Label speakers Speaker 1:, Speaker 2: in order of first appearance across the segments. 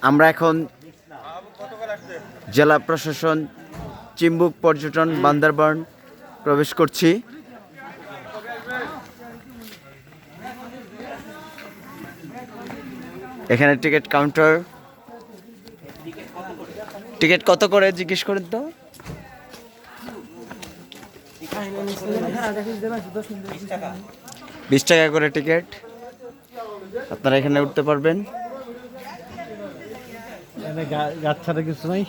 Speaker 1: আমরা এখন জেলা প্রশাসন চিম্বুক পর্যটন বান্দরবান প্রবেশ করছি। এখানে টিকিট কাউন্টার। টিকিট কত করে জিজ্ঞেস করেন তো? 20 টাকা করে টিকিট। আপনারা এখানে উঠতে পারবেন।
Speaker 2: গাছ ছাড়া কিছু নাই।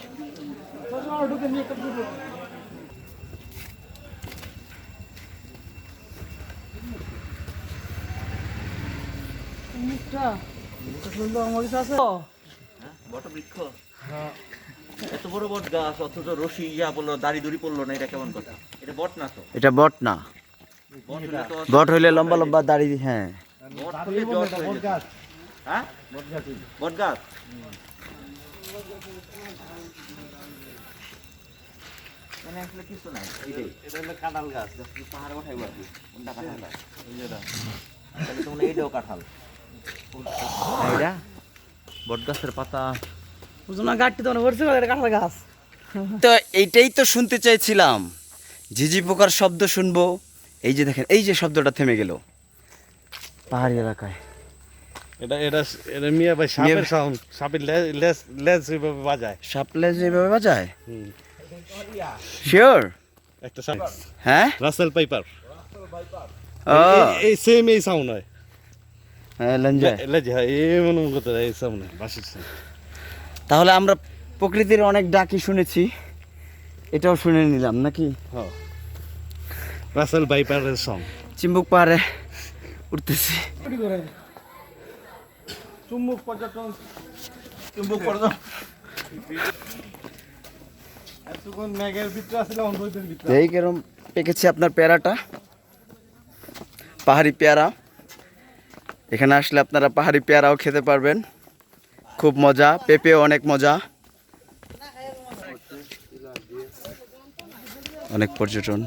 Speaker 3: এত বড় বট গাছ অথচ রশি বললো দাড়ি দড়ি পড়লো না, এটা কেমন কথা? এটা বট না তো?
Speaker 1: এটা বট না। বট হইলে লম্বা লম্বা দাড়ি। হ্যাঁ,
Speaker 3: বট হলে জট হয়ে যেত। হ্যাঁ, বট গাছ। মানে আসলে কিছু নাই, এটা হলো কাঁঠাল গাছ। পাহাড়ে ওঠাইবো আর কি। কোনটা কাঁঠাল গাছ? তাহলে তোমরা এইটাও কাঁঠাল।
Speaker 1: এটা
Speaker 3: বট গাছের পাতা
Speaker 1: তো এইটাই তো শুনতে চাইছিলাম। ঝিঝি পোকার শব্দ শুনবো। এই যে দেখেন, এই যে শব্দটা থেমে গেল পাহাড়ি এলাকায়।
Speaker 2: এটা এটা এটা মিয়া ভাই সাপের সাউন্ড। সাপের লেজ লেজ এভাবে বাজায়।
Speaker 1: সাপ লেজ এভাবে বাজায়? শিওর?
Speaker 2: একটা সাপ।
Speaker 1: হ্যাঁ,
Speaker 2: রাসেল পাইপার।
Speaker 1: ও
Speaker 2: এই সেম এই সাউন্ড হয়।
Speaker 1: হ্যাঁ, লঞ্জায়।
Speaker 2: লেজ হয় এই মনে করতে এই সাউন্ড হয় বাসির সাউন্ড।
Speaker 1: তাহলে আমরা প্রকৃতির অনেক ডাকি শুনেছি, এটাও শুনে নিলাম নাকি?
Speaker 2: হ্যাঁ, রাসেল পাইপারের সাউন্ড।
Speaker 1: চিম্বুক পাহাড়ে উঠতেছি।
Speaker 2: চুম্বক পর্যটন।
Speaker 3: চুম্বক পর্যটন।
Speaker 2: এতক্ষণ ম্যাগের ভিতরে আসলে অন্ধদের ভিতরে।
Speaker 1: এই কেরম পেকেছে আপনার পেয়ারাটা, পাহাড়ি পেয়ারা। এখানে আসলে আপনারা পাহাড়ি পেয়ারাও খেতে পারবেন। খুব মজা, পেঁপেও অনেক মজা। অনেক পর্যটন।